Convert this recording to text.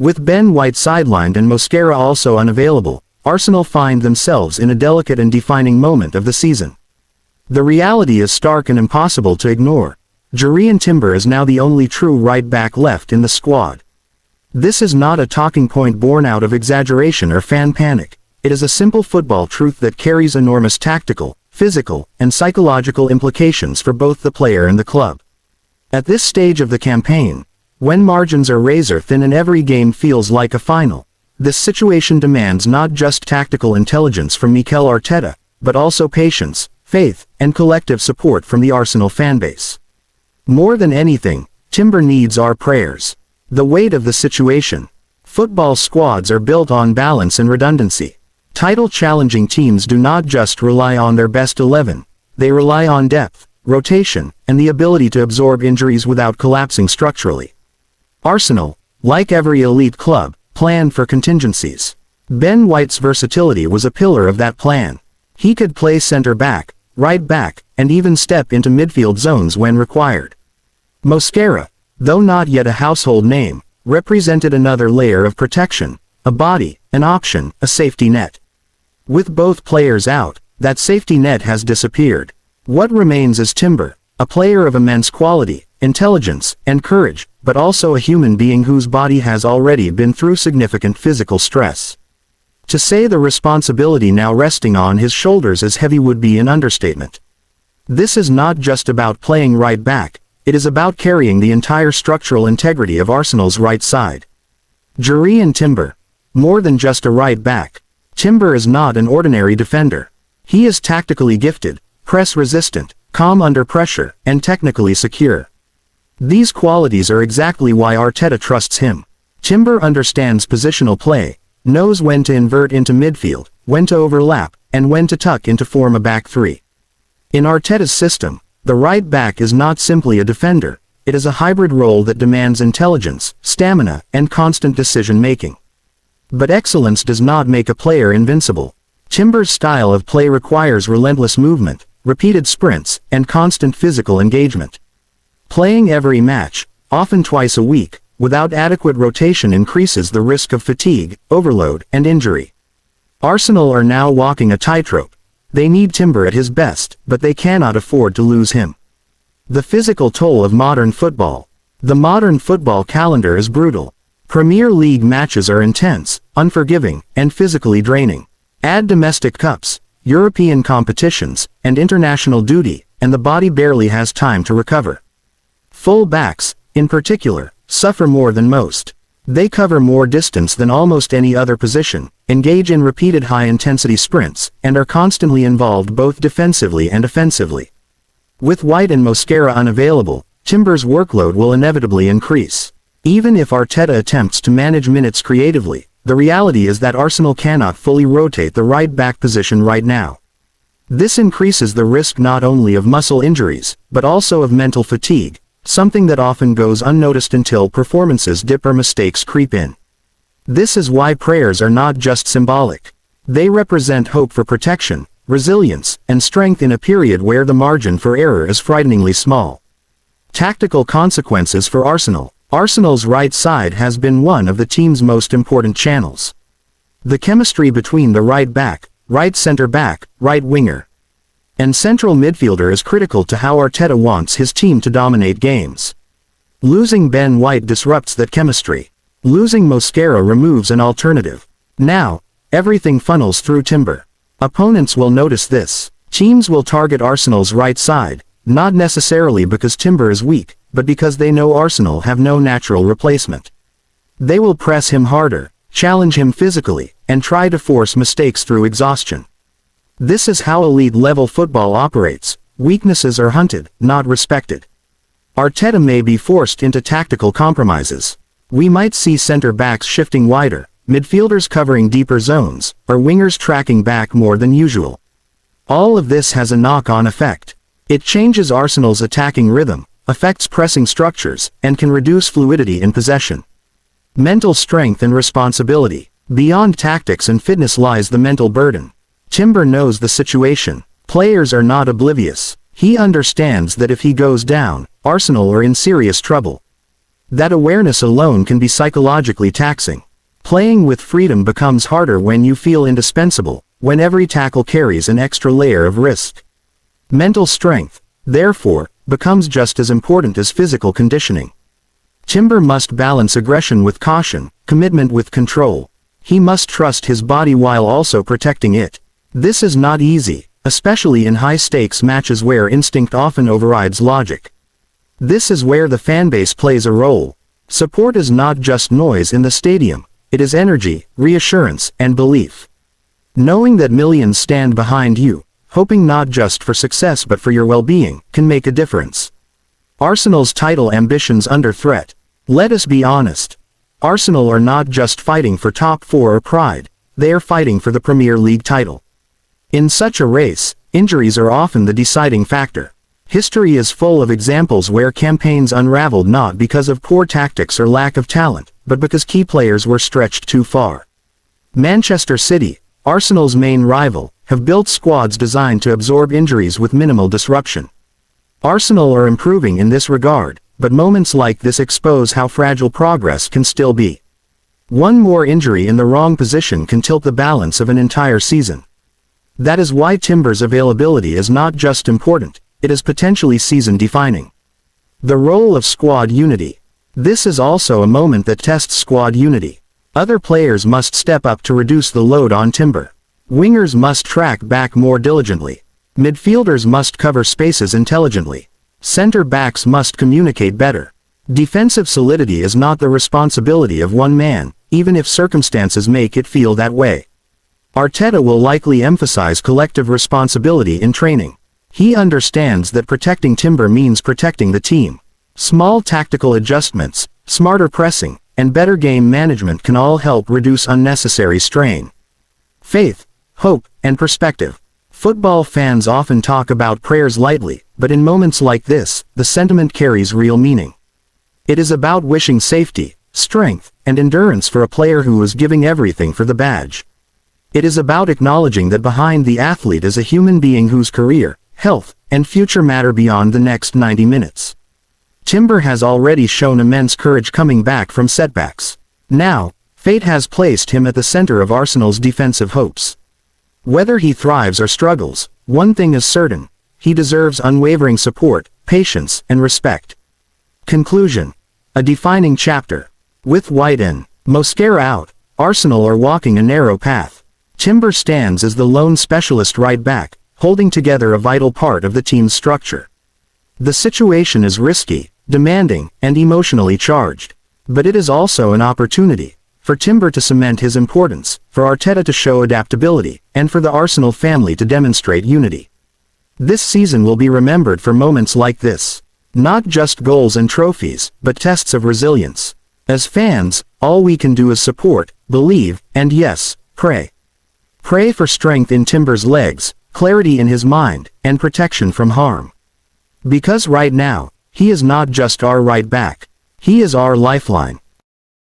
With Ben White sidelined and Mosquera also unavailable, Arsenal find themselves in a delicate and defining moment of the season. The reality is stark and impossible to ignore. Jurrien Timber is now the only true right-back left in the squad. This is not a talking point born out of exaggeration or fan panic. It is a simple football truth that carries enormous tactical, physical, and psychological implications for both the player and the club. At this stage of the campaign, when margins are razor-thin and every game feels like a final, this situation demands not just tactical intelligence from Mikel Arteta, but also patience, faith, and collective support from the Arsenal fanbase. More than anything, Timber needs our prayers. The weight of the situation. Football squads are built on balance and redundancy. Title-challenging teams do not just rely on their best 11, they rely on depth, rotation, and the ability to absorb injuries without collapsing structurally. Arsenal, like every elite club, planned for contingencies. Ben White's versatility was a pillar of that plan. He could play center-back, right-back, and even step into midfield zones when required. Mosquera, though not yet a household name, represented another layer of protection, a body, an option, a safety net. With both players out, that safety net has disappeared. What remains is Timber, a player of immense quality, intelligence, and courage, but also a human being whose body has already been through significant physical stress. To say the responsibility now resting on his shoulders is heavy would be an understatement. This is not just about playing right back, it is about carrying the entire structural integrity of Arsenal's right side. Jurrien Timber. More than just a right back. Timber is not an ordinary defender. He is tactically gifted, press-resistant, calm under pressure, and technically secure. These qualities are exactly why Arteta trusts him. Timber understands positional play, knows when to invert into midfield, when to overlap, and when to tuck in to form a back three. In Arteta's system, the right back is not simply a defender, it is a hybrid role that demands intelligence, stamina, and constant decision-making. But excellence does not make a player invincible. Timber's style of play requires relentless movement, repeated sprints, and constant physical engagement. Playing every match, often twice a week, without adequate rotation increases the risk of fatigue, overload, and injury. Arsenal are now walking a tightrope. They need Timber at his best, but they cannot afford to lose him. The physical toll of modern football. The modern football calendar is brutal. Premier League matches are intense, unforgiving, and physically draining. Add domestic cups, European competitions, and international duty, and the body barely has time to recover. Full backs, in particular, suffer more than most. They cover more distance than almost any other position, engage in repeated high-intensity sprints, and are constantly involved both defensively and offensively. With White and Mosquera unavailable, Timber's workload will inevitably increase. Even if Arteta attempts to manage minutes creatively, the reality is that Arsenal cannot fully rotate the right-back position right now. This increases the risk not only of muscle injuries, but also of mental fatigue, something that often goes unnoticed until performances dip or mistakes creep in. This is why prayers are not just symbolic. They represent hope for protection, resilience, and strength in a period where the margin for error is frighteningly small. Tactical consequences for Arsenal. Arsenal's right side has been one of the team's most important channels. The chemistry between the right back, right center-back, right winger, and central midfielder is critical to how Arteta wants his team to dominate games. Losing Ben White disrupts that chemistry. Losing Mosquera removes an alternative. Now, everything funnels through Timber. Opponents will notice this. Teams will target Arsenal's right side, not necessarily because Timber is weak, but because they know Arsenal have no natural replacement. They will press him harder, challenge him physically, and try to force mistakes through exhaustion. This is how elite-level football operates. Weaknesses are hunted, not respected. Arteta may be forced into tactical compromises. We might see center-backs shifting wider, midfielders covering deeper zones, or wingers tracking back more than usual. All of this has a knock-on effect. It changes Arsenal's attacking rhythm, affects pressing structures, and can reduce fluidity in possession. Mental strength and responsibility. Beyond tactics and fitness lies the mental burden. Timber knows the situation. Players are not oblivious. He understands that if he goes down, Arsenal are in serious trouble. That awareness alone can be psychologically taxing. Playing with freedom becomes harder when you feel indispensable, when every tackle carries an extra layer of risk. Mental strength, therefore, becomes just as important as physical conditioning. Timber must balance aggression with caution, commitment with control. He must trust his body while also protecting it. This is not easy, especially in high-stakes matches where instinct often overrides logic. This is where the fanbase plays a role. Support is not just noise in the stadium, it is energy, reassurance, and belief. Knowing that millions stand behind you, hoping not just for success but for your well-being, can make a difference. Arsenal's title ambitions under threat. Let us be honest. Arsenal are not just fighting for top four or pride, they are fighting for the Premier League title. In such a race, injuries are often the deciding factor. History is full of examples where campaigns unraveled not because of poor tactics or lack of talent, but because key players were stretched too far. Manchester City, Arsenal's main rival, have built squads designed to absorb injuries with minimal disruption. Arsenal are improving in this regard, but moments like this expose how fragile progress can still be. One more injury in the wrong position can tilt the balance of an entire season. That is why Timber's availability is not just important, it is potentially season-defining. The role of squad unity. This is also a moment that tests squad unity. Other players must step up to reduce the load on Timber. Wingers must track back more diligently. Midfielders must cover spaces intelligently. Center-backs must communicate better. Defensive solidity is not the responsibility of one man, even if circumstances make it feel that way. Arteta will likely emphasize collective responsibility in training. He understands that protecting Timber means protecting the team. Small tactical adjustments, smarter pressing, and better game management can all help reduce unnecessary strain. Faith, hope, and perspective. Football fans often talk about prayers lightly, but in moments like this, the sentiment carries real meaning. It is about wishing safety, strength, and endurance for a player who is giving everything for the badge. It is about acknowledging that behind the athlete is a human being whose career, health, and future matter beyond the next 90 minutes. Timber has already shown immense courage coming back from setbacks. Now, fate has placed him at the center of Arsenal's defensive hopes. Whether he thrives or struggles, one thing is certain: he deserves unwavering support, patience, and respect. Conclusion. A defining chapter. With White in, Mosquera out, Arsenal are walking a narrow path. Timber stands as the lone specialist right back, holding together a vital part of the team's structure. The situation is risky, demanding, and emotionally charged. But it is also an opportunity for Timber to cement his importance, for Arteta to show adaptability, and for the Arsenal family to demonstrate unity. This season will be remembered for moments like this. Not just goals and trophies, but tests of resilience. As fans, all we can do is support, believe, and yes, pray. Pray for strength in Timber's legs, clarity in his mind, and protection from harm. Because right now, he is not just our right back. He is our lifeline.